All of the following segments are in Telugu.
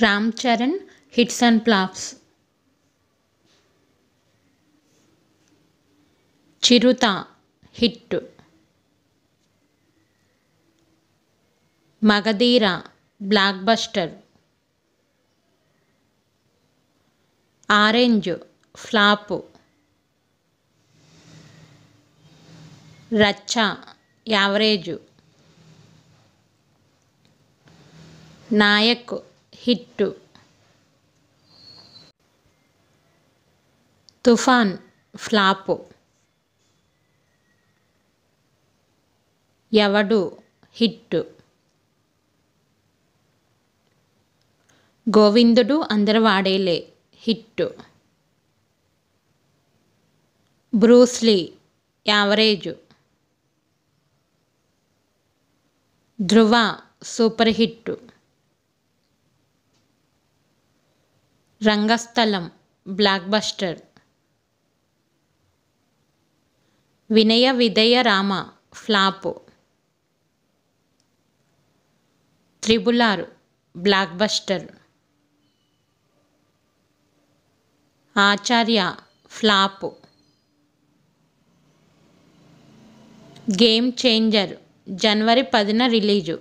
Ram Charan hits and flops. Chirutha hit. Magadheera blockbuster. Orange flop. Racha average. Nayak hit. Toofan flop. Yevadu hit. Govindudu Andarivadele hit. Bruce Lee average. Dhruva super hit. Rangasthalam blockbuster. Vinaya Vidheya Rama flop. Triple R blockbuster. Acharya flop. Game Changer జనవరి 10న release.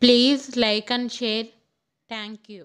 Please like and share. Thank you.